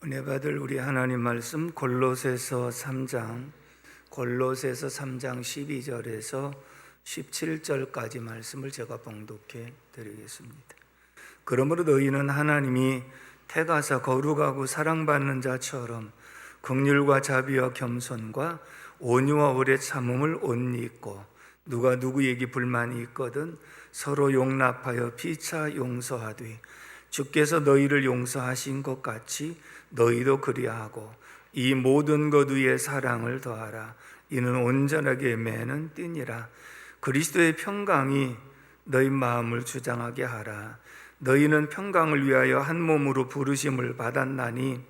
은혜 받을 우리 하나님 말씀 골로새서 3장 12절에서 17절까지 말씀을 제가 봉독해 드리겠습니다. 그러므로 너희는 하나님이 택하사 거룩하고 사랑받는 자처럼 긍휼과 자비와 겸손과 온유와 오래 참음을 옷 입고 누가 누구에게 불만이 있거든 서로 용납하여 피차 용서하되 주께서 너희를 용서하신 것 같이 너희도 그리하고 이 모든 것 위에 사랑을 더하라. 이는 온전하게 매는 띠니라. 그리스도의 평강이 너희 마음을 주장하게 하라. 너희는 평강을 위하여 한 몸으로 부르심을 받았나니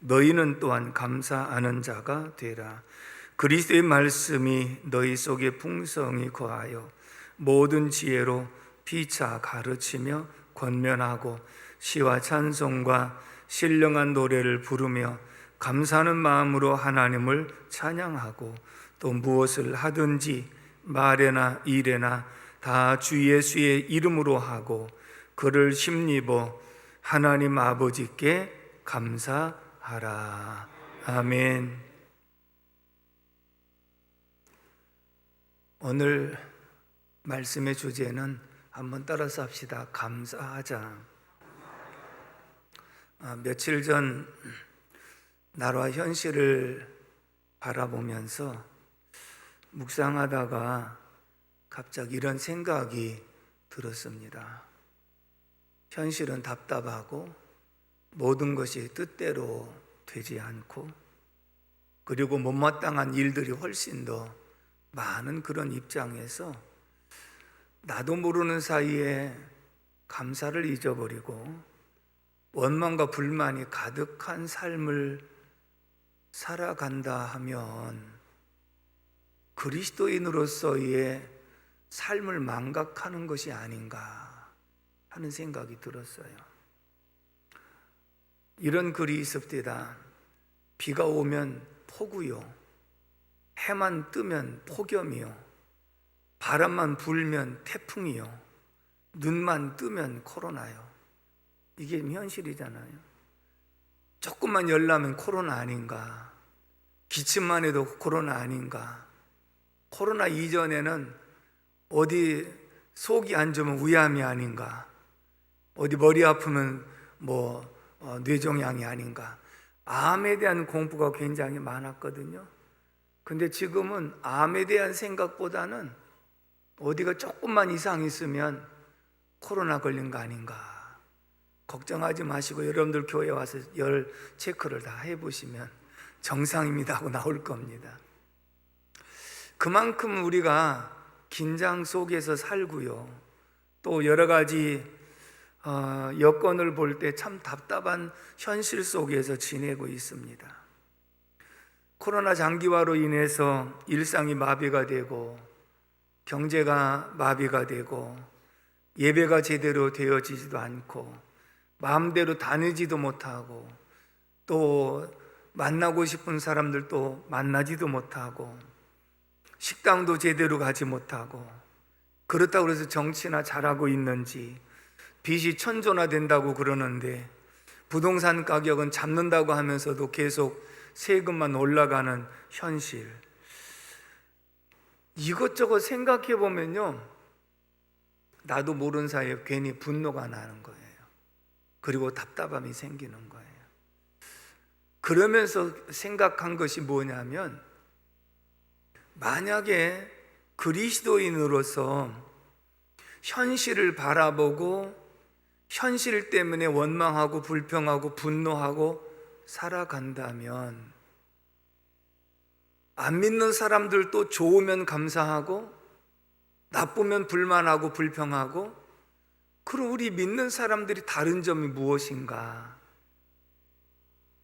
너희는 또한 감사하는 자가 되라. 그리스도의 말씀이 너희 속에 풍성히 거하여 모든 지혜로 피차 가르치며 권면하고 시와 찬송과 신령한 노래를 부르며 감사하는 마음으로 하나님을 찬양하고 또 무엇을 하든지 말에나 일에나 다 주 예수의 이름으로 하고 그를 힘입어 하나님 아버지께 감사하라. 아멘. 오늘 말씀의 주제는 한번 따라서 합시다. 감사하자. 며칠 전 나라 현실을 바라보면서 묵상하다가 갑자기 이런 생각이 들었습니다. 현실은 답답하고 모든 것이 뜻대로 되지 않고 그리고 못마땅한 일들이 훨씬 더 많은 그런 입장에서 나도 모르는 사이에 감사를 잊어버리고 원망과 불만이 가득한 삶을 살아간다 하면 그리스도인으로서의 삶을 망각하는 것이 아닌가 하는 생각이 들었어요. 이런 글이 있습니다. 비가 오면 폭우요, 해만 뜨면 폭염이요, 바람만 불면 태풍이요, 눈만 뜨면 코로나요. 이게 현실이잖아요. 조금만 열나면 코로나 아닌가, 기침만 해도 코로나 아닌가. 코로나 이전에는 어디 속이 안 좋으면 위암이 아닌가, 어디 머리 아프면 뇌종양이 아닌가. 암에 대한 공부가 굉장히 많았거든요. 근데 지금은 암에 대한 생각보다는 어디가 조금만 이상 있으면 코로나 걸린 거 아닌가. 걱정하지 마시고 여러분들 교회 와서 열 체크를 다 해보시면 정상입니다 하고 나올 겁니다. 그만큼 우리가 긴장 속에서 살고요, 또 여러 가지 여건을 볼 때 참 답답한 현실 속에서 지내고 있습니다. 코로나 장기화로 인해서 일상이 마비가 되고 경제가 마비가 되고 예배가 제대로 되어지지도 않고 마음대로 다니지도 못하고 또 만나고 싶은 사람들도 만나지도 못하고 식당도 제대로 가지 못하고 그렇다고 해서 정치나 잘하고 있는지 빚이 천조나 된다고 그러는데 부동산 가격은 잡는다고 하면서도 계속 세금만 올라가는 현실, 이것저것 생각해 보면요, 나도 모르는 사이에 괜히 분노가 나는 거예요. 그리고 답답함이 생기는 거예요. 그러면서 생각한 것이 뭐냐면, 만약에 그리스도인으로서 현실을 바라보고 현실 때문에 원망하고 불평하고 분노하고 살아간다면 안 믿는 사람들도 좋으면 감사하고 나쁘면 불만하고 불평하고, 그럼 우리 믿는 사람들이 다른 점이 무엇인가?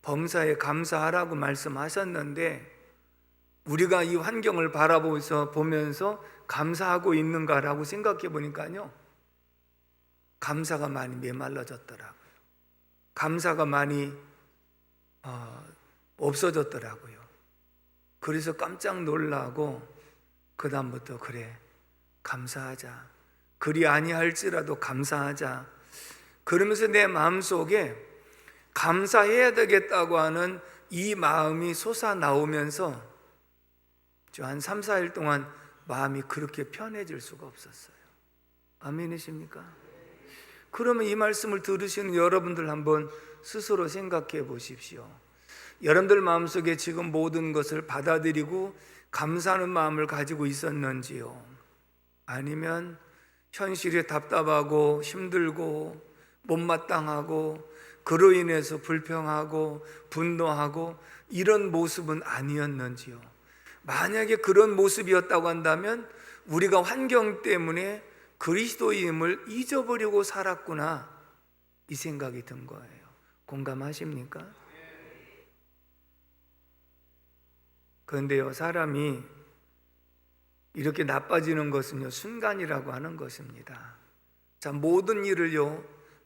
범사에 감사하라고 말씀하셨는데 우리가 이 환경을 보면서 감사하고 있는가라고 생각해 보니까요, 감사가 많이 메말라졌더라고요. 감사가 많이 없어졌더라고요. 그래서 깜짝 놀라고 그 다음부터 그래, 감사하자, 그리 아니할지라도 감사하자, 그러면서 내 마음속에 감사해야 되겠다고 하는 이 마음이 솟아나오면서 한 3, 4일 동안 마음이 그렇게 편해질 수가 없었어요. 아멘이십니까? 그러면 이 말씀을 들으시는 여러분들 한번 스스로 생각해 보십시오. 여러분들 마음속에 지금 모든 것을 받아들이고 감사하는 마음을 가지고 있었는지요? 아니면 현실에 답답하고 힘들고 못마땅하고 그로 인해서 불평하고 분노하고 이런 모습은 아니었는지요? 만약에 그런 모습이었다고 한다면 우리가 환경 때문에 그리스도임을 잊어버리고 살았구나, 이 생각이 든 거예요. 공감하십니까? 그런데요, 사람이 이렇게 나빠지는 것은요, 순간이라고 하는 것입니다. 자, 모든 일을요,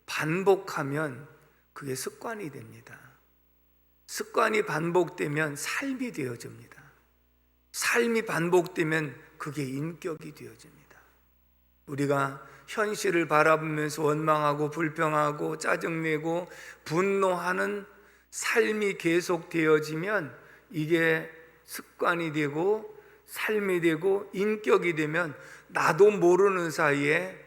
반복하면 그게 습관이 됩니다. 습관이 반복되면 삶이 되어집니다. 삶이 반복되면 그게 인격이 되어집니다. 우리가 현실을 바라보면서 원망하고 불평하고 짜증내고 분노하는 삶이 계속 되어지면 이게 습관이 되고 삶이 되고 인격이 되면 나도 모르는 사이에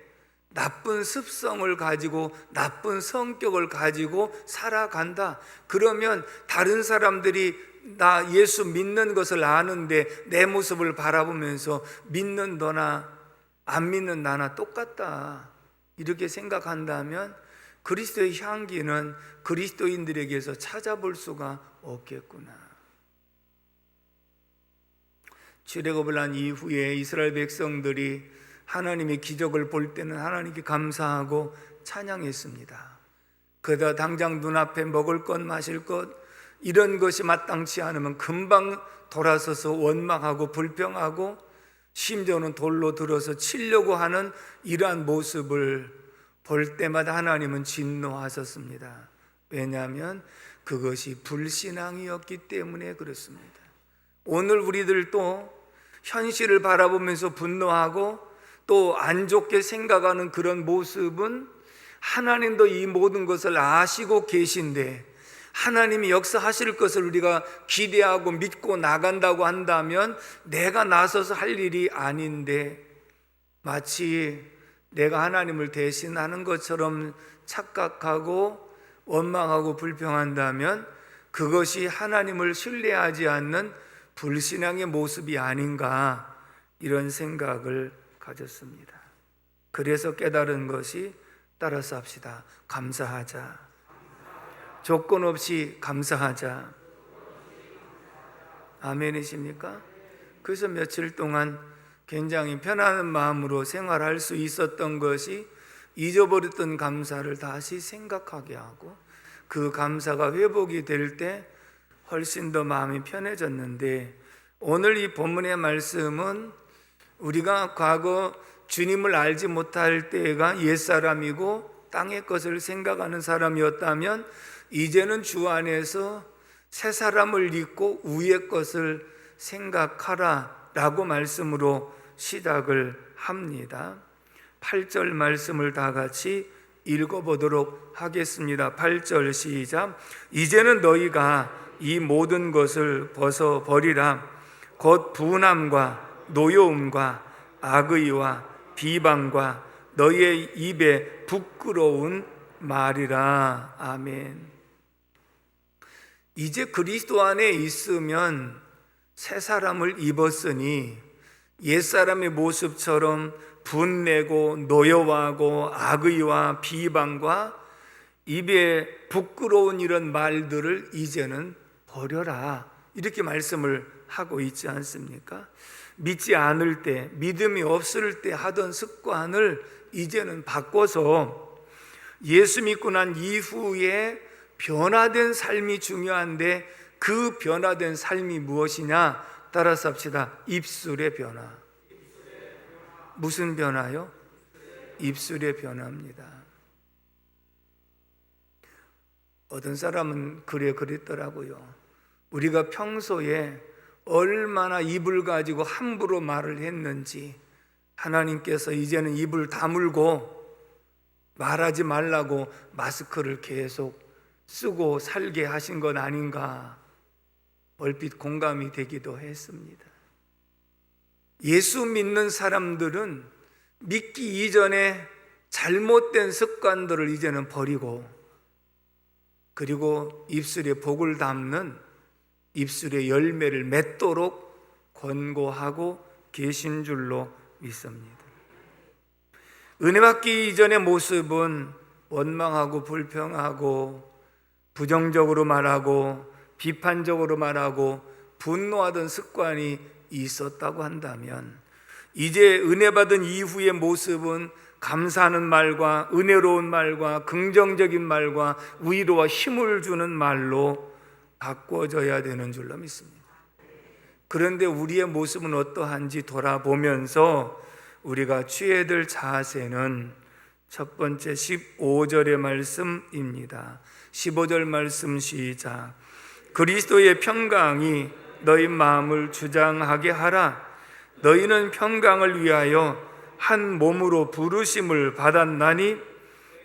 나쁜 습성을 가지고 나쁜 성격을 가지고 살아간다. 그러면 다른 사람들이 나 예수 믿는 것을 아는데 내 모습을 바라보면서 믿는 너나 안 믿는 나나 똑같다, 이렇게 생각한다면 그리스도의 향기는 그리스도인들에게서 찾아볼 수가 없겠구나. 출애굽을 한 이후에 이스라엘 백성들이 하나님의 기적을 볼 때는 하나님께 감사하고 찬양했습니다. 그러다 당장 눈앞에 먹을 것 마실 것 이런 것이 마땅치 않으면 금방 돌아서서 원망하고 불평하고 심지어는 돌로 들어서 치려고 하는 이러한 모습을 볼 때마다 하나님은 진노하셨습니다. 왜냐하면 그것이 불신앙이었기 때문에 그렇습니다. 오늘 우리들도 현실을 바라보면서 분노하고 또 안 좋게 생각하는 그런 모습은 하나님도 이 모든 것을 아시고 계신데 하나님이 역사하실 것을 우리가 기대하고 믿고 나간다고 한다면 내가 나서서 할 일이 아닌데 마치 내가 하나님을 대신하는 것처럼 착각하고 원망하고 불평한다면 그것이 하나님을 신뢰하지 않는 불신앙의 모습이 아닌가, 이런 생각을 가졌습니다. 그래서 깨달은 것이 따라서 합시다. 감사하자. 조건 없이 감사하자. 아멘이십니까? 그래서 며칠 동안 굉장히 편안한 마음으로 생활할 수 있었던 것이 잊어버렸던 감사를 다시 생각하게 하고 그 감사가 회복이 될 때 훨씬 더 마음이 편해졌는데, 오늘 이 본문의 말씀은 우리가 과거 주님을 알지 못할 때가 옛사람이고 땅의 것을 생각하는 사람이었다면 이제는 주 안에서 새 사람을 입고 위의 것을 생각하라 라고 말씀으로 시작을 합니다. 8절 말씀을 다 같이 읽어보도록 하겠습니다. 8절 시작. 이제는 너희가 이 모든 것을 벗어버리라. 곧 분함과 노여움과 악의와 비방과 너희의 입에 부끄러운 말이라. 아멘. 이제 그리스도 안에 있으면 새 사람을 입었으니 옛사람의 모습처럼 분내고 노여워하고 악의와 비방과 입에 부끄러운 이런 말들을 이제는 버려라, 이렇게 말씀을 하고 있지 않습니까? 믿지 않을 때, 믿음이 없을 때 하던 습관을 이제는 바꿔서 예수 믿고 난 이후에 변화된 삶이 중요한데 그 변화된 삶이 무엇이냐? 따라서 합시다. 입술의 변화. 무슨 변화요? 입술의 변화입니다. 어떤 사람은 그랬더라고요. 우리가 평소에 얼마나 입을 가지고 함부로 말을 했는지 하나님께서 이제는 입을 다물고 말하지 말라고 마스크를 계속 쓰고 살게 하신 건 아닌가 얼핏 공감이 되기도 했습니다. 예수 믿는 사람들은 믿기 이전에 잘못된 습관들을 이제는 버리고, 그리고 입술에 복을 담는 입술의 열매를 맺도록 권고하고 계신 줄로 믿습니다. 은혜 받기 이전의 모습은 원망하고 불평하고 부정적으로 말하고 비판적으로 말하고 분노하던 습관이 있었다고 한다면, 이제 은혜 받은 이후의 모습은 감사하는 말과 은혜로운 말과 긍정적인 말과 위로와 힘을 주는 말로 바꿔져야 되는 줄로 믿습니다. 그런데 우리의 모습은 어떠한지 돌아보면서 우리가 취해야 될 자세는 첫 번째 15절의 말씀입니다. 15절 말씀 시작. 그리스도의 평강이 너희 마음을 주장하게 하라. 너희는 평강을 위하여 한 몸으로 부르심을 받았나니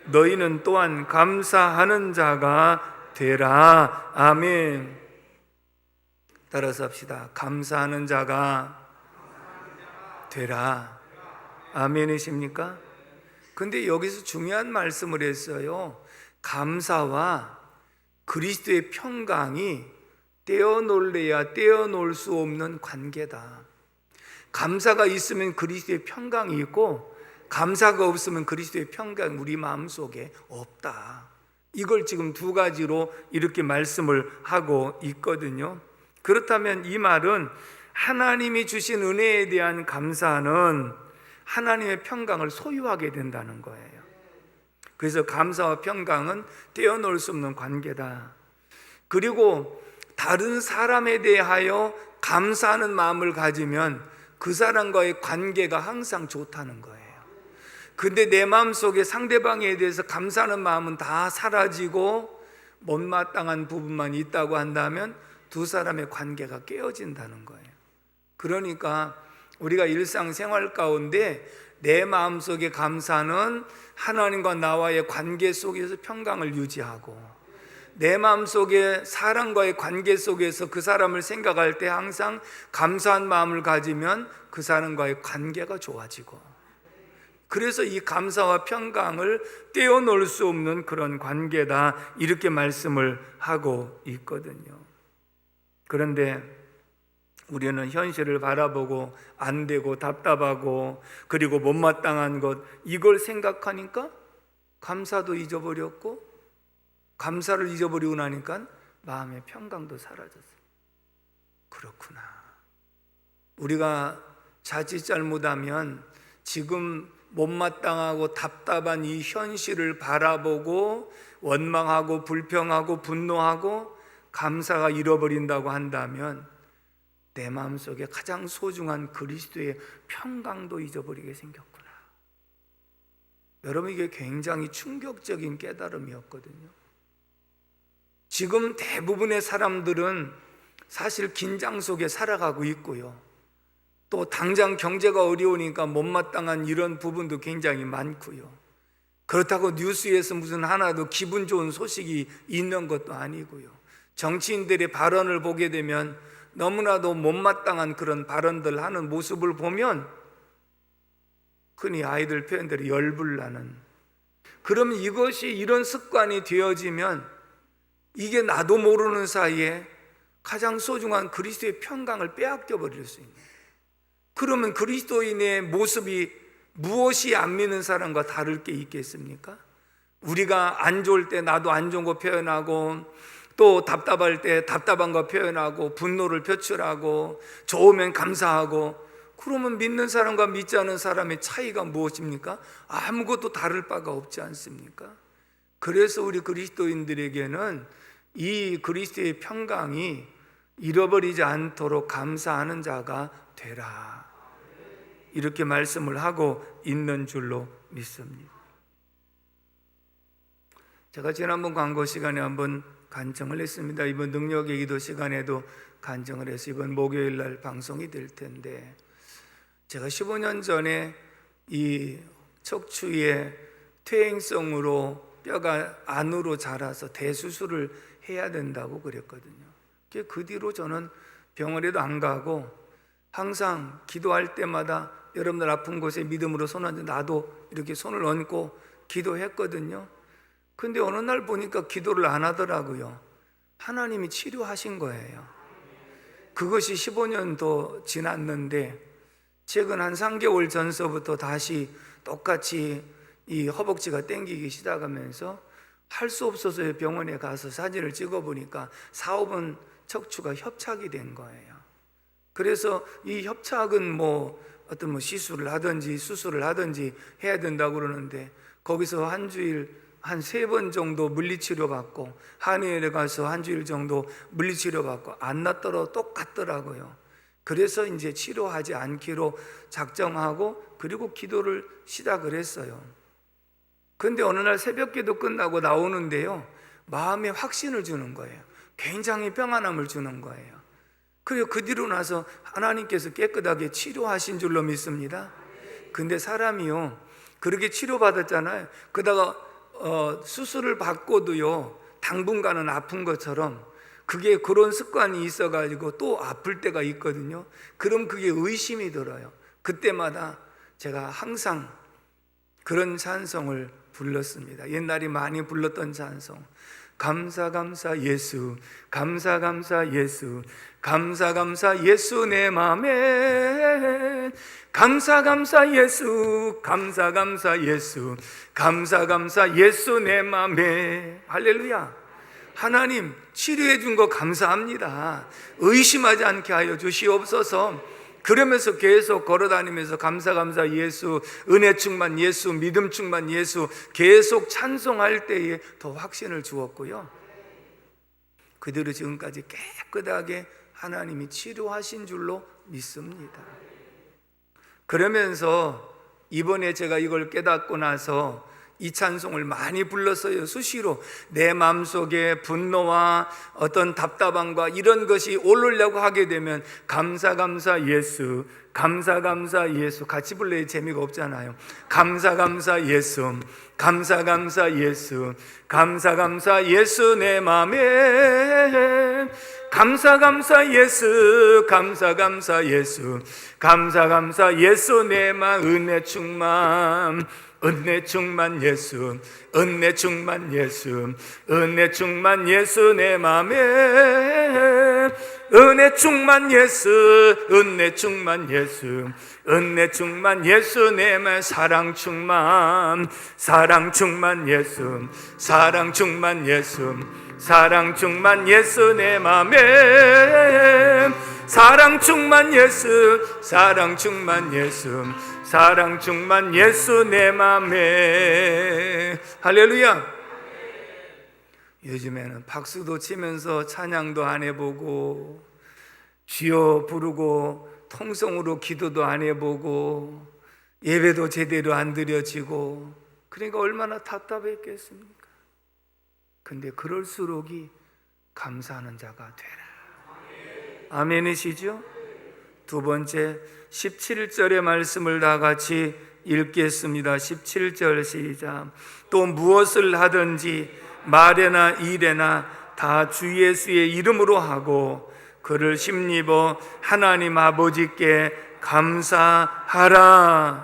너희는 또한 감사하는 자가 되라. 아멘. 따라서 합시다. 감사하는 자가 되라. 아멘이십니까? 근데 여기서 중요한 말씀을 했어요. 감사와 그리스도의 평강이 떼어놓을래야 떼어놓을 수 없는 관계다. 감사가 있으면 그리스도의 평강이 있고, 감사가 없으면 그리스도의 평강이 우리 마음속에 없다. 이걸 지금 두 가지로 이렇게 말씀을 하고 있거든요. 그렇다면 이 말은 하나님이 주신 은혜에 대한 감사는 하나님의 평강을 소유하게 된다는 거예요. 그래서 감사와 평강은 떼어놓을 수 없는 관계다. 그리고 다른 사람에 대하여 감사하는 마음을 가지면 그 사람과의 관계가 항상 좋다는 거예요. 근데 내 마음속에 상대방에 대해서 감사하는 마음은 다 사라지고 못마땅한 부분만 있다고 한다면 두 사람의 관계가 깨어진다는 거예요. 그러니까 우리가 일상생활 가운데 내 마음속에 감사는 하나님과 나와의 관계 속에서 평강을 유지하고, 내 마음속에 사람과의 관계 속에서 그 사람을 생각할 때 항상 감사한 마음을 가지면 그 사람과의 관계가 좋아지고, 그래서 이 감사와 평강을 떼어놓을 수 없는 그런 관계다, 이렇게 말씀을 하고 있거든요. 그런데 우리는 현실을 바라보고 안 되고 답답하고 그리고 못마땅한 것, 이걸 생각하니까 감사도 잊어버렸고, 감사를 잊어버리고 나니까 마음의 평강도 사라졌어요. 그렇구나. 우리가 자칫 잘못하면 지금 못마땅하고 답답한 이 현실을 바라보고 원망하고 불평하고 분노하고 감사가 잃어버린다고 한다면 내 마음속에 가장 소중한 그리스도의 평강도 잊어버리게 생겼구나. 여러분, 이게 굉장히 충격적인 깨달음이었거든요. 지금 대부분의 사람들은 사실 긴장 속에 살아가고 있고요, 또 당장 경제가 어려우니까 못마땅한 이런 부분도 굉장히 많고요. 그렇다고 뉴스에서 무슨 하나도 기분 좋은 소식이 있는 것도 아니고요. 정치인들의 발언을 보게 되면 너무나도 못마땅한 그런 발언들 하는 모습을 보면 흔히 아이들 표현대로 열불나는, 그러면 이것이 이런 습관이 되어지면 이게 나도 모르는 사이에 가장 소중한 그리스도의 평강을 빼앗겨 버릴 수 있는, 그러면 그리스도인의 모습이 무엇이 안 믿는 사람과 다를 게 있겠습니까? 우리가 안 좋을 때 나도 안 좋은 거 표현하고, 또 답답할 때 답답한 거 표현하고, 분노를 표출하고, 좋으면 감사하고, 그러면 믿는 사람과 믿지 않은 사람의 차이가 무엇입니까? 아무것도 다를 바가 없지 않습니까? 그래서 우리 그리스도인들에게는 이 그리스도의 평강이 잃어버리지 않도록 감사하는 자가 되라, 이렇게 말씀을 하고 있는 줄로 믿습니다. 제가 지난번 광고 시간에 한번 간증을 했습니다. 이번 능력의 기도 시간에도 간증을 해서 이번 목요일 날 방송이 될 텐데, 제가 15년 전에 이 척추에 퇴행성으로 뼈가 안으로 자라서 대수술을 해야 된다고 그랬거든요. 그 뒤로 저는 병원에도 안 가고 항상 기도할 때마다 여러분들 아픈 곳에 믿음으로 손 얹어 나도 이렇게 손을 얹고 기도했거든요. 근데 어느 날 보니까 기도를 안 하더라고요. 하나님이 치료하신 거예요. 그것이 15년도 지났는데 최근 한 3개월 전서부터 다시 똑같이 이 허벅지가 땡기기 시작하면서 할 수 없어서 병원에 가서 사진을 찍어보니까 4, 5번 척추가 협착이 된 거예요. 그래서 이 협착은 어떤 시술을 하든지 수술을 하든지 해야 된다고 그러는데 거기서 한 주일 한 3번 정도 물리치료 받고 한의원에 가서 한 주일 정도 물리치료 받고 안 낫더라도 똑같더라고요. 그래서 이제 치료하지 않기로 작정하고 그리고 기도를 시작을 했어요. 근데 어느 날 새벽기도 끝나고 나오는데요, 마음에 확신을 주는 거예요. 굉장히 평안함을 주는 거예요. 그리고 그 뒤로 나서 하나님께서 깨끗하게 치료하신 줄로 믿습니다. 근데 사람이요, 그렇게 치료받았잖아요. 그러다가 수술을 받고도요, 당분간은 아픈 것처럼 그게 그런 습관이 있어가지고 또 아플 때가 있거든요. 그럼 그게 의심이 들어요. 그때마다 제가 항상 그런 찬송을 불렀습니다. 옛날에 많이 불렀던 찬송. 감사 감사 예수, 감사 감사 예수, 감사 감사 예수 내 맘에, 감사 감사 예수, 감사 감사 예수, 감사 감사 예수 내 맘에. 할렐루야. 하나님 치료해 준 거 감사합니다. 의심하지 않게 하여 주시옵소서. 그러면서 계속 걸어다니면서 감사 감사 예수, 은혜 충만 예수, 믿음 충만 예수 계속 찬송할 때에 더 확신을 주었고요. 그대로 지금까지 깨끗하게 하나님이 치료하신 줄로 믿습니다. 그러면서 이번에 제가 이걸 깨닫고 나서 이 찬송을 많이 불렀어요. 수시로 내 마음속에 분노와 어떤 답답함과 이런 것이 오르려고 하게 되면 감사 감사 예수, 감사 감사 예수 같이 불러야 재미가 없잖아요. 감사 감사 예수, 감사 감사 예수, 감사 감사 예수 내 맘에, 감사 감사 예수, 감사 감사 예수, 감사 감사 예수 내 맘 은혜 충만, 은혜 충만 예수, 은혜 충만 예수, 은혜 충만 예수 내 맘에, 은혜 충만 예수, 은혜 충만 예수, 은혜 충만 예수 내 맘 사랑 충만, 사랑 충만 예수, 사랑 충만 예수, 사랑 충만 예수 내 맘에, 사랑 충만 예수, 사랑 충만 예수, 사랑 충만 예수 내 맘에. 할렐루야. 요즘에는 박수도 치면서 찬양도 안 해보고 주여 부르고 통성으로 기도도 안 해보고 예배도 제대로 안 드려지고, 그러니까 얼마나 답답했겠습니까? 근데 그럴수록이 감사하는 자가 되라. 아멘이시죠? 두 번째 17절의 말씀을 다 같이 읽겠습니다. 17절 시작. 또 무엇을 하든지 말에나 일에나 다 주 예수의 이름으로 하고 그를 힘입어 하나님 아버지께 감사하라.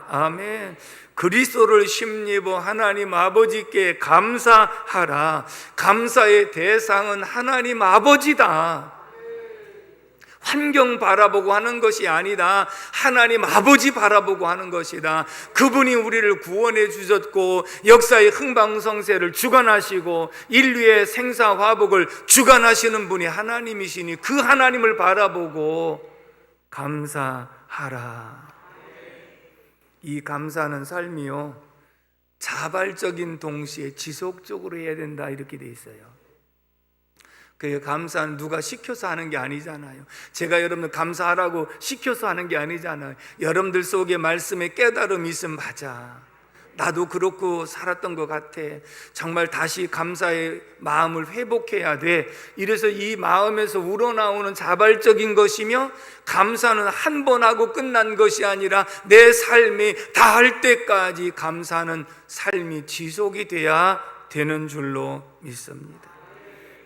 아멘. 그리스도를 힘입어 하나님 아버지께 감사하라. 감사의 대상은 하나님 아버지다. 환경 바라보고 하는 것이 아니다. 하나님 아버지 바라보고 하는 것이다. 그분이 우리를 구원해 주셨고 역사의 흥방성쇠를 주관하시고 인류의 생사화복을 주관하시는 분이 하나님이시니 그 하나님을 바라보고 감사하라. 이 감사하는 삶이요, 자발적인 동시에 지속적으로 해야 된다 이렇게 돼 있어요. 그 감사는 누가 시켜서 하는 게 아니잖아요. 제가 여러분들 감사하라고 시켜서 하는 게 아니잖아요. 여러분들 속에 말씀에 깨달음이 있으면 맞아, 나도 그렇고 살았던 것 같아, 정말 다시 감사의 마음을 회복해야 돼. 이래서 이 마음에서 우러나오는 자발적인 것이며, 감사는 한 번 하고 끝난 것이 아니라 내 삶이 다할 때까지 감사하는 삶이 지속이 돼야 되는 줄로 믿습니다.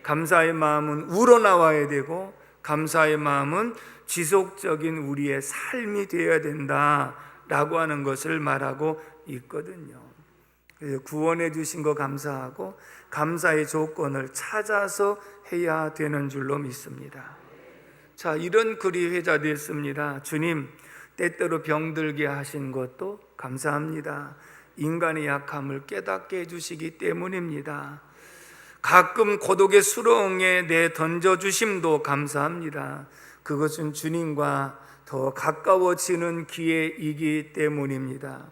감사의 마음은 우러나와야 되고 감사의 마음은 지속적인 우리의 삶이 되어야 된다라고 하는 것을 말하고 있거든요. 그래서 구원해 주신 거 감사하고 감사의 조건을 찾아서 해야 되는 줄로 믿습니다. 자, 이런 글이 회자됐습니다. 주님, 때때로 병들게 하신 것도 감사합니다. 인간의 약함을 깨닫게 해주시기 때문입니다. 가끔 고독의 수렁에 내 던져주심도 감사합니다. 그것은 주님과 더 가까워지는 기회이기 때문입니다.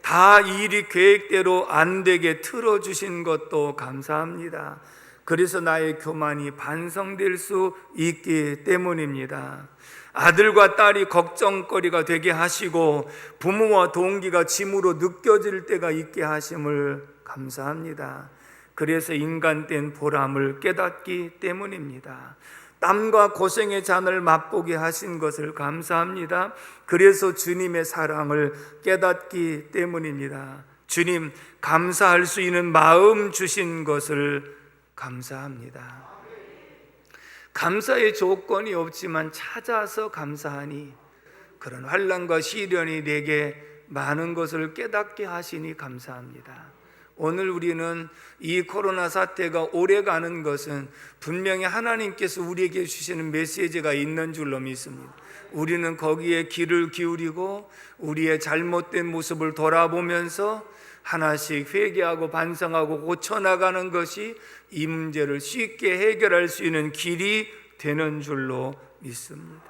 다 일이 계획대로 안 되게 틀어주신 것도 감사합니다. 그래서 나의 교만이 반성될 수 있기 때문입니다. 아들과 딸이 걱정거리가 되게 하시고 부모와 동기가 짐으로 느껴질 때가 있게 하심을 감사합니다. 그래서 인간된 보람을 깨닫기 때문입니다. 땀과 고생의 잔을 맛보게 하신 것을 감사합니다. 그래서 주님의 사랑을 깨닫기 때문입니다. 주님, 감사할 수 있는 마음 주신 것을 감사합니다. 감사의 조건이 없지만 찾아서 감사하니 그런 환난과 시련이 내게 많은 것을 깨닫게 하시니 감사합니다. 오늘 우리는 이 코로나 사태가 오래 가는 것은 분명히 하나님께서 우리에게 주시는 메시지가 있는 줄로 믿습니다. 우리는 거기에 귀를 기울이고 우리의 잘못된 모습을 돌아보면서 하나씩 회개하고 반성하고 고쳐나가는 것이 이 문제를 쉽게 해결할 수 있는 길이 되는 줄로 믿습니다.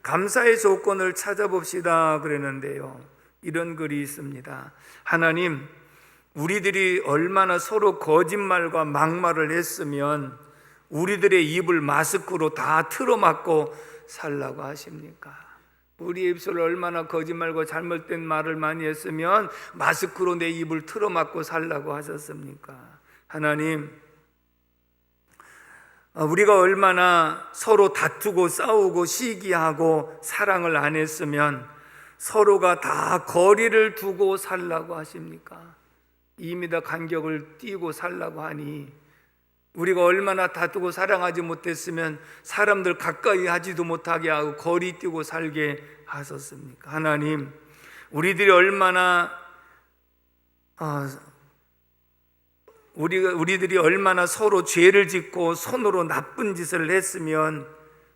감사의 조건을 찾아봅시다 그랬는데요, 이런 글이 있습니다. 하나님, 우리들이 얼마나 서로 거짓말과 막말을 했으면 우리들의 입을 마스크로 다 틀어막고 살라고 하십니까? 우리 입술 얼마나 거짓말과 잘못된 말을 많이 했으면 마스크로 내 입을 틀어막고 살라고 하셨습니까? 하나님, 우리가 얼마나 서로 다투고 싸우고 시기하고 사랑을 안 했으면 서로가 다 거리를 두고 살라고 하십니까? 2m 간격을 띄고 살라고 하니 우리가 얼마나 다투고 사랑하지 못했으면 사람들 가까이 하지도 못하게 하고 거리 띄고 살게 하셨습니까? 하나님, 우리들이 얼마나 우리들이 얼마나 서로 죄를 짓고 손으로 나쁜 짓을 했으면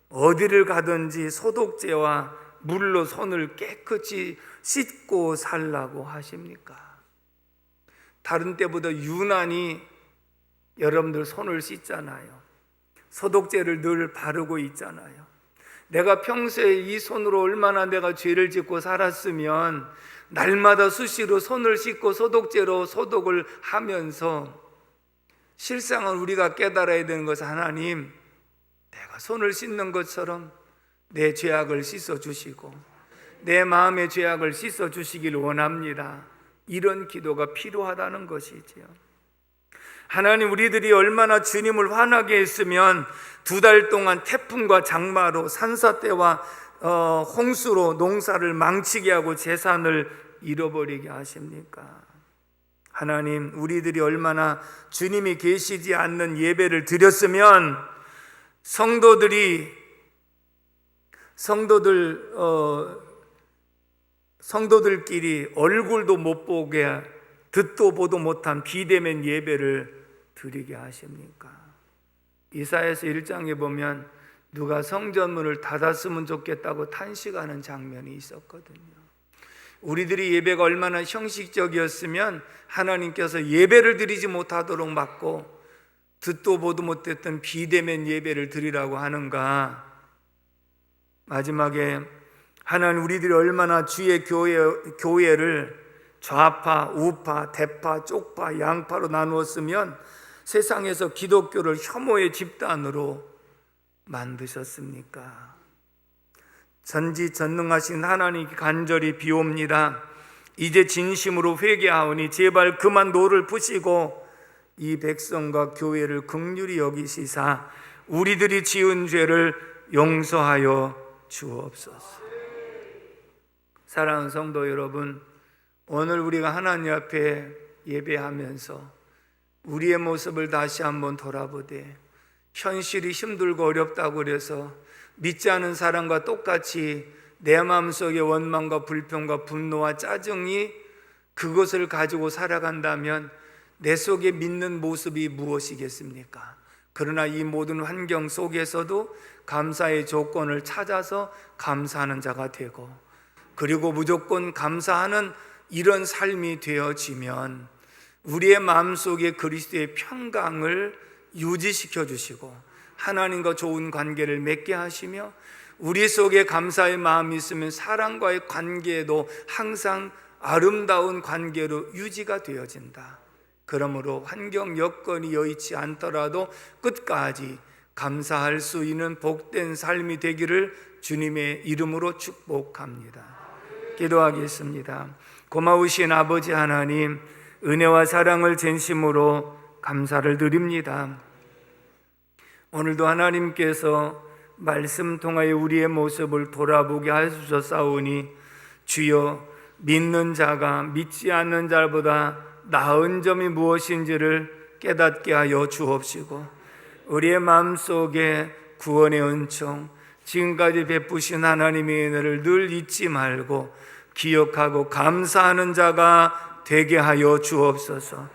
어디를 가든지 소독제와 물로 손을 깨끗이 씻고 살라고 하십니까? 다른 때보다 유난히 여러분들 손을 씻잖아요. 소독제를 늘 바르고 있잖아요. 내가 평소에 이 손으로 얼마나 내가 죄를 짓고 살았으면 날마다 수시로 손을 씻고 소독제로 소독을 하면서, 실상은 우리가 깨달아야 되는 것은 하나님, 내가 손을 씻는 것처럼 내 죄악을 씻어주시고 내 마음의 죄악을 씻어주시길 원합니다. 이런 기도가 필요하다는 것이지요. 하나님, 우리들이 얼마나 주님을 화나게 했으면 2달 동안 태풍과 장마로 산사태와 홍수로 농사를 망치게 하고 재산을 잃어버리게 하십니까? 하나님, 우리들이 얼마나 주님이 계시지 않는 예배를 드렸으면 성도들끼리 얼굴도 못 보게 듣도 보도 못한 비대면 예배를 드리게 하십니까? 이사야서 1장에 보면 누가 성전문을 닫았으면 좋겠다고 탄식하는 장면이 있었거든요. 우리들이 예배가 얼마나 형식적이었으면 하나님께서 예배를 드리지 못하도록 막고 듣도 보도 못했던 비대면 예배를 드리라고 하는가? 마지막에 하나님, 우리들이 얼마나 주의 교회를 좌파, 우파, 대파, 쪽파, 양파로 나누었으면 세상에서 기독교를 혐오의 집단으로 만드셨습니까? 전지전능하신 하나님께 간절히 비옵니다. 이제 진심으로 회개하오니 제발 그만 노를 푸시고 이 백성과 교회를 긍휼히 여기시사 우리들이 지은 죄를 용서하여 주옵소서. 사랑하는 성도 여러분, 오늘 우리가 하나님 앞에 예배하면서 우리의 모습을 다시 한번 돌아보되 현실이 힘들고 어렵다고 그래서 믿지 않은 사람과 똑같이 내 마음속의 원망과 불평과 분노와 짜증이 그것을 가지고 살아간다면 내 속에 믿는 모습이 무엇이겠습니까? 그러나 이 모든 환경 속에서도 감사의 조건을 찾아서 감사하는 자가 되고, 그리고 무조건 감사하는 이런 삶이 되어지면 우리의 마음속에 그리스도의 평강을 유지시켜 주시고 하나님과 좋은 관계를 맺게 하시며, 우리 속에 감사의 마음이 있으면 사랑과의 관계도 항상 아름다운 관계로 유지가 되어진다. 그러므로 환경 여건이 여의치 않더라도 끝까지 감사할 수 있는 복된 삶이 되기를 주님의 이름으로 축복합니다. 기도하겠습니다. 고마우신 아버지 하나님, 은혜와 사랑을 진심으로 감사를 드립니다. 오늘도 하나님께서 말씀 통하여 우리의 모습을 돌아보게 하셨사오니 주여, 믿는 자가 믿지 않는 자보다 나은 점이 무엇인지를 깨닫게 하여 주옵시고, 우리의 마음속에 구원의 은총, 지금까지 베푸신 하나님의 은혜를 늘 잊지 말고 기억하고 감사하는 자가 되게 하여 주옵소서.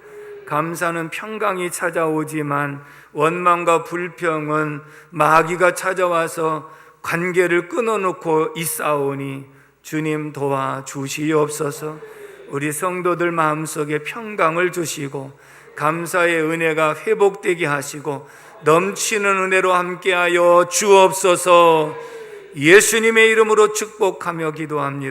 감사는 평강이 찾아오지만 원망과 불평은 마귀가 찾아와서 관계를 끊어놓고 있사오니 주님 도와주시옵소서. 우리 성도들 마음속에 평강을 주시고 감사의 은혜가 회복되게 하시고 넘치는 은혜로 함께하여 주옵소서. 예수님의 이름으로 축복하며 기도합니다.